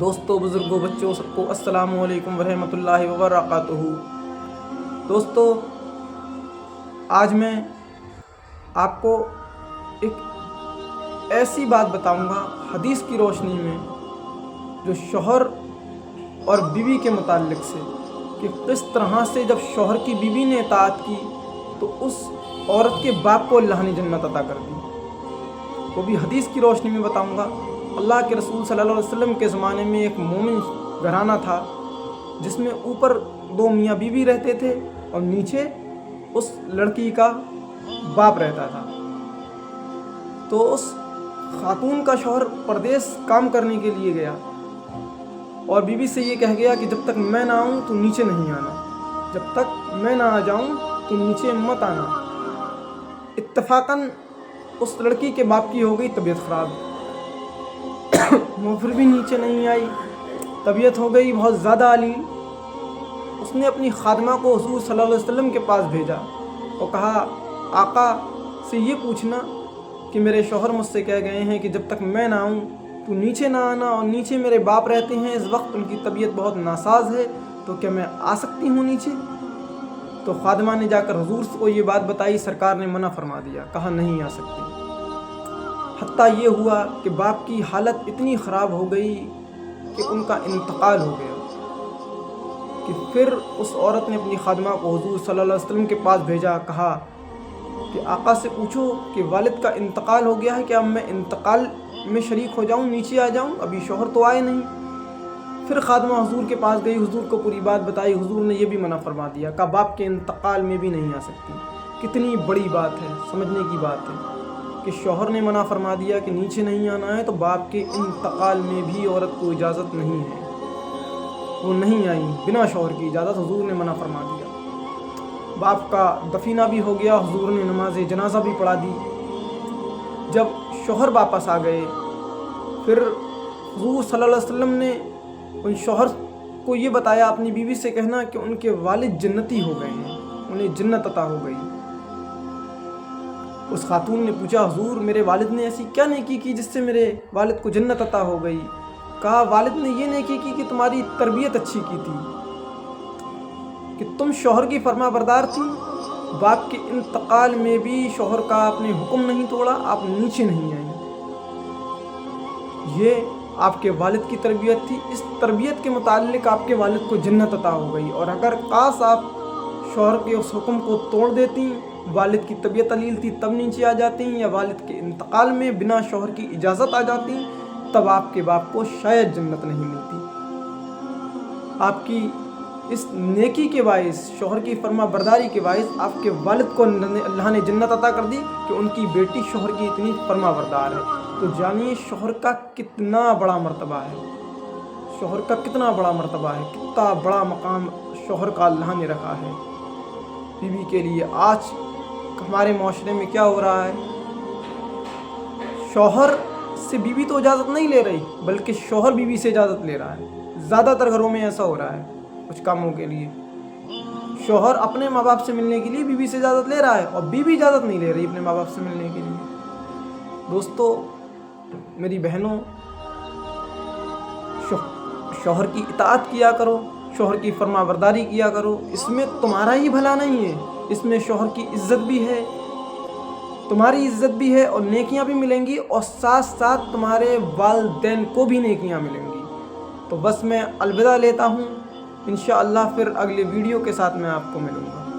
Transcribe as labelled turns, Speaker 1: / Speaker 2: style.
Speaker 1: دوستوں، بزرگوں، بچوں، سب کو السلام علیکم ورحمۃ اللہ وبرکاتہ۔ دوستوں، آج میں آپ کو ایک ایسی بات بتاؤں گا حدیث کی روشنی میں، جو شوہر اور بیوی کے متعلق سے، کہ کس طرح سے جب شوہر کی بیوی نے اطاعت کی تو اس عورت کے باپ کو اللہ نے جنت عطا کر دی۔ وہ بھی حدیث کی روشنی میں بتاؤں گا۔ اللہ کے رسول صلی اللہ علیہ وسلم کے زمانے میں ایک مومن گھرانہ تھا، جس میں اوپر 2 میاں بیوی رہتے تھے اور نیچے اس لڑکی کا باپ رہتا تھا۔ تو اس خاتون کا شوہر پردیس کام کرنے کے لیے گیا اور بیوی سے یہ کہہ گیا کہ جب تک میں نہ آؤں تو نیچے نہیں آنا، جب تک میں نہ آ جاؤں تو نیچے مت آنا۔ اتفاقاً اس لڑکی کے باپ کی ہو گئی طبیعت خراب، وہ پھر بھی نیچے نہیں آئی، طبیعت ہو گئی بہت زیادہ عالی۔ اس نے اپنی خادمہ کو حضور صلی اللہ علیہ وسلم کے پاس بھیجا اور کہا، آقا سے یہ پوچھنا کہ میرے شوہر مجھ سے کہہ گئے ہیں کہ جب تک میں نہ آؤں تو نیچے نہ آنا، اور نیچے میرے باپ رہتے ہیں، اس وقت ان کی طبیعت بہت ناساز ہے، تو کیا میں آ سکتی ہوں نیچے؟ تو خادمہ نے جا کر حضور کو یہ بات بتائی، سرکار نے منع فرما دیا، کہا نہیں آ سکتی۔ حتیٰ یہ ہوا کہ باپ کی حالت اتنی خراب ہو گئی کہ ان کا انتقال ہو گیا، کہ پھر اس عورت نے اپنی خادمہ کو حضور صلی اللہ علیہ وسلم کے پاس بھیجا، کہا کہ آقا سے پوچھو کہ والد کا انتقال ہو گیا ہے، کیا میں انتقال میں شریک ہو جاؤں، نیچے آ جاؤں؟ ابھی شوہر تو آئے نہیں۔ پھر خادمہ حضور کے پاس گئی، حضور کو پوری بات بتائی، حضور نے یہ بھی منع فرما دیا، کہا باپ کے انتقال میں بھی نہیں آ سکتی۔ کتنی بڑی بات ہے، سمجھنے کی بات ہے کہ شوہر نے منع فرما دیا کہ نیچے نہیں آنا ہے، تو باپ کے انتقال میں بھی عورت کو اجازت نہیں ہے۔ وہ نہیں آئیں بنا شوہر کی اجازت، حضور نے منع فرما دیا۔ باپ کا دفینہ بھی ہو گیا، حضور نے نماز جنازہ بھی پڑھا دی۔ جب شوہر واپس آ گئے، پھر حضور صلی اللہ علیہ وسلم نے ان شوہر کو یہ بتایا، اپنی بیوی سے کہنا کہ ان کے والد جنتی ہو گئے ہیں، انہیں جنت عطا ہو گئی۔ اس خاتون نے پوچھا، حضور میرے والد نے ایسی کیا نیکی کی جس سے میرے والد کو جنت عطا ہو گئی؟ کہا والد نے یہ نیکی کی کہ تمہاری تربیت اچھی کی تھی، کہ تم شوہر کی فرما بردار تھی، باپ کے انتقال میں بھی شوہر کا آپ نے حکم نہیں توڑا، آپ نیچے نہیں آئیں۔ یہ آپ کے والد کی تربیت تھی، اس تربیت کے متعلق آپ کے والد کو جنت عطا ہو گئی، اور اگر کاش آپ شوہر کے اس حکم کو توڑ دیتی، والد کی طبیعت علیل تھی تب نیچے آ جاتی، یا والد کے انتقال میں بنا شوہر کی اجازت آ جاتی، تب آپ کے باپ کو شاید جنت نہیں ملتی۔ آپ کی اس نیکی کے باعث، شوہر کی فرما برداری کے باعث، آپ کے والد کو اللہ نے جنت عطا کر دی کہ ان کی بیٹی شوہر کی اتنی فرما بردار ہے۔ تو جانیے شوہر کا کتنا بڑا مرتبہ ہے، شوہر کا کتنا بڑا مرتبہ ہے، کتنا بڑا مقام شوہر کا اللہ نے رکھا ہے بیوی کے لیے۔ آج ہمارے معاشرے میں کیا ہو رہا ہے، شوہر سے بیوی تو اجازت نہیں لے رہی، بلکہ شوہر بیوی سے اجازت لے رہا ہے۔ زیادہ تر گھروں میں ایسا ہو رہا ہے، کچھ کاموں کے لیے شوہر اپنے ماں باپ سے ملنے کے لیے بیوی سے اجازت لے رہا ہے، اور بیوی اجازت نہیں لے رہی اپنے ماں باپ سے ملنے کے لیے۔ دوستو، میری بہنوں، شوہر کی اطاعت کیا کرو، شوہر کی فرما برداری کیا کرو، اس میں تمہارا ہی بھلا نہیں ہے، اس میں شوہر کی عزت بھی ہے، تمہاری عزت بھی ہے، اور نیکیاں بھی ملیں گی، اور ساتھ ساتھ تمہارے والدین کو بھی نیکیاں ملیں گی۔ تو بس میں الوداع لیتا ہوں، انشاءاللہ پھر اگلے ویڈیو کے ساتھ میں آپ کو ملوں گا۔